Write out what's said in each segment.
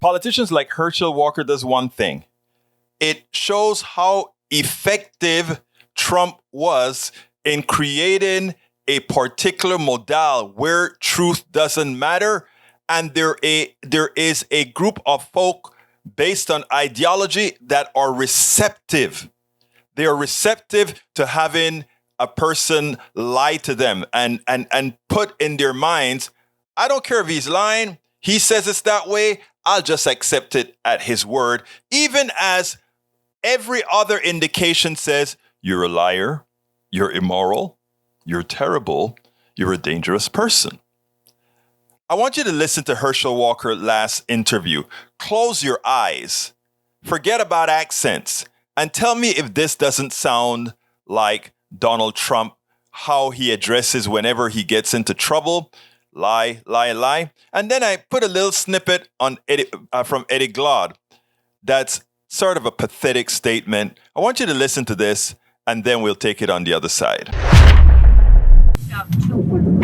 Politicians like Herschel Walker does one thing. It shows how effective Trump was in creating a particular modal where truth doesn't matter, and there is a group of folk based on ideology that are receptive. They are receptive to having a person lie to them and put in their minds, I don't care if he's lying, he says it's that way, I'll just accept it at his word, even as every other indication says, you're a liar, you're immoral, you're terrible, you're a dangerous person. I want you to listen to Herschel Walker's last interview. Close your eyes, forget about accents, and tell me if this doesn't sound like Donald Trump, how he addresses whenever he gets into trouble. Lie, lie, lie. And then I put a little snippet on from Eddie Glaude. That's sort of a pathetic statement. I want you to listen to this, and then we'll take it on the other side.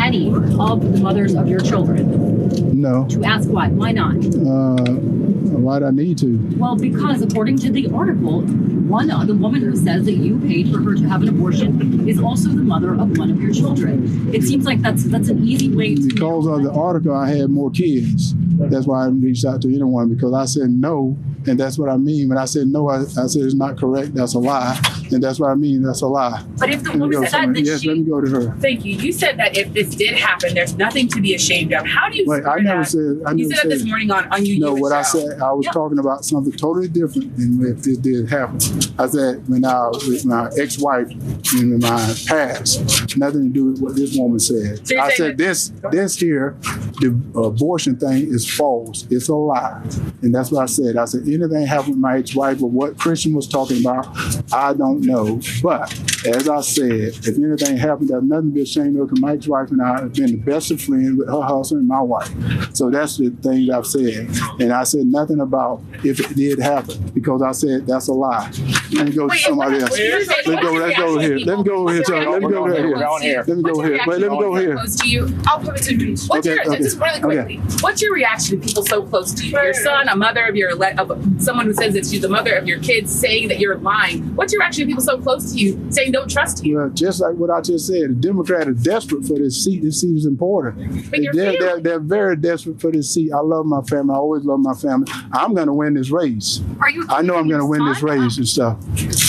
Any of the mothers of your children? No. To ask why? Why not? Why'd I need to? Well, because according to the article, the woman who says that you paid for her to have an abortion is also the mother of one of your children. It seems like that's an easy way to... Because of the article, I had more kids. That's why I didn't reach out to anyone, because I said no, and that's what I mean. When I said no, I said it's not correct, that's a lie, and that's what I mean, that's a lie. But if the woman said that yes, let me go to her. Thank you. You said that if this did happen, there's nothing to be ashamed of. How do you Wait, I never said... You said that this morning on you. No, what I said, I was talking about something totally different than if this did happen. I said when I was with my ex-wife in my past, nothing to do with what this woman said. So I said this here, the abortion thing is false. It's a lie. And that's what I said. I said anything happened with my ex-wife or what Christian was talking about, I don't know. But as I said, if anything happened, there's nothing to be ashamed of, because my ex-wife and I have been the best of friends with her husband and my wife. So that's the thing I've said. And I said nothing about if it did happen, because I said that's a lie. Let me go to somebody else. Let's go here. Let me go over here. Let me go here. Let me go here. Wait, let me go here. Close to you. I'll put it to you. Just really quickly. What's your reaction to people so close to you? Your son, a mother of someone who says that she's the mother of your kids, saying that you're lying. What's your reaction to people so close to you saying don't trust you? Well, just like what I just said, the Democrats are desperate for this seat. This seat is important. They're very desperate for this seat. I love my family. I always love my family. I'm going to win this race. I know I'm going to win this race and stuff.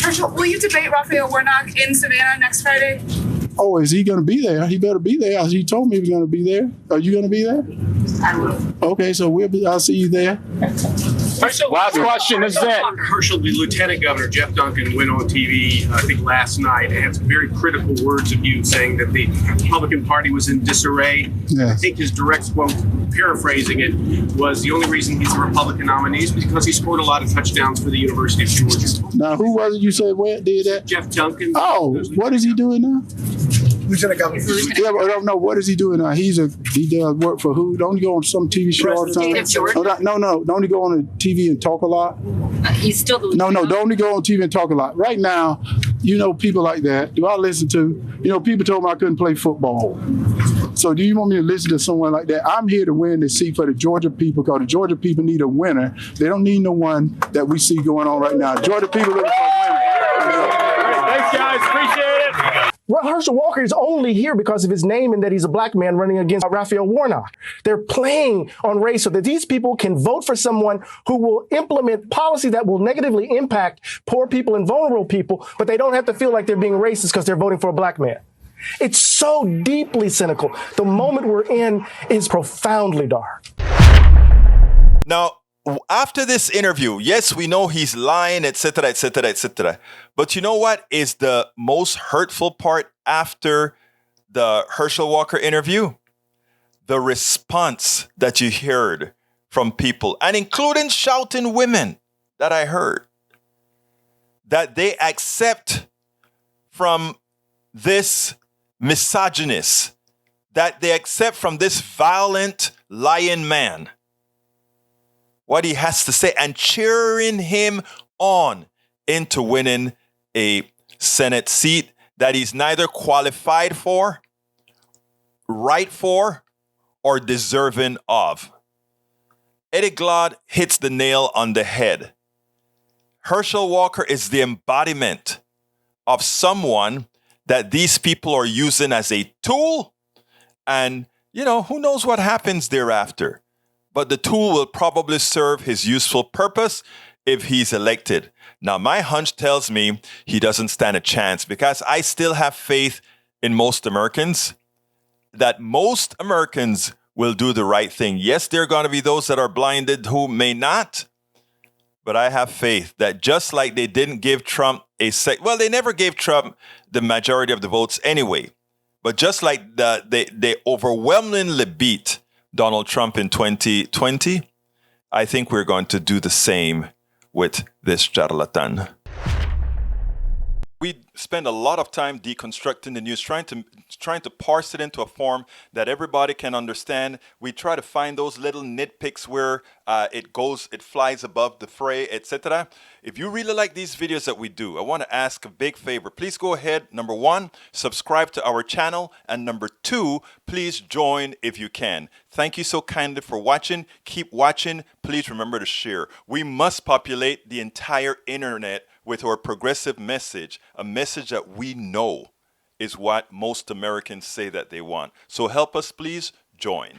Herschel, will you debate Raphael Warnock in Savannah next Friday? Oh, is he going to be there? He better be there. He told me he was going to be there. Are you going to be there? I will. Okay, so I'll see you there. Last question is that Herschel, the Lieutenant Governor, Jeff Duncan, went on TV, I think last night, and had some very critical words of you, saying that the Republican Party was in disarray. Yes. I think his direct quote, paraphrasing it, was the only reason he's a Republican nominee is because he scored a lot of touchdowns for the University of Georgia. Now, who was it you said did that? Jeff Duncan. Oh, what is he doing now? Lieutenant Governor. Yeah, but I don't know. What is he doing now? He does work for who? Don't he go on some TV show all the time? No. Don't he go on TV and talk a lot? He's still the No. Don't he go on TV and talk a lot? Right now, people like that. Do I listen to? People told me I couldn't play football. So do you want me to listen to someone like that? I'm here to win the seat for the Georgia people, because the Georgia people need a winner. They don't need no one that we see going on right now. Georgia people looking for a winner. Thanks, guys. Appreciate it. Well, Herschel Walker is only here because of his name and that he's a black man running against Raphael Warnock. They're playing on race so that these people can vote for someone who will implement policy that will negatively impact poor people and vulnerable people, but they don't have to feel like they're being racist because they're voting for a black man. It's so deeply cynical. The moment we're in is profoundly dark. Now, after this interview, yes, we know he's lying, etc., etc., etc. But you know what is the most hurtful part after the Herschel Walker interview? The response that you heard from people, and including shouting women that I heard, that they accept from this misogynist, that they accept from this violent, lying man what he has to say, and cheering him on into winning a Senate seat that he's neither qualified for, right for, or deserving of. Eddie Glaude hits the nail on the head. Herschel Walker is the embodiment of someone that these people are using as a tool. And, who knows what happens thereafter. But the tool will probably serve his useful purpose if he's elected. Now, my hunch tells me he doesn't stand a chance because I still have faith in most Americans that most Americans will do the right thing. Yes, there are going to be those that are blinded who may not. But I have faith that just like they didn't give Trump they never gave Trump the majority of the votes anyway. But just like they overwhelmingly beat Donald Trump in 2020, I think we're going to do the same with this charlatan. We spend a lot of time deconstructing the news, trying to parse it into a form that everybody can understand. We try to find those little nitpicks where it flies above the fray, etc. If you really like these videos that we do, I want to ask a big favor. Please go ahead, number 1, subscribe to our channel, and number 2, please join if you can. Thank you so kindly for watching. Keep watching. Please remember to share. We must populate the entire internet with our progressive message, a message that we know is what most Americans say that they want. So help us, please join.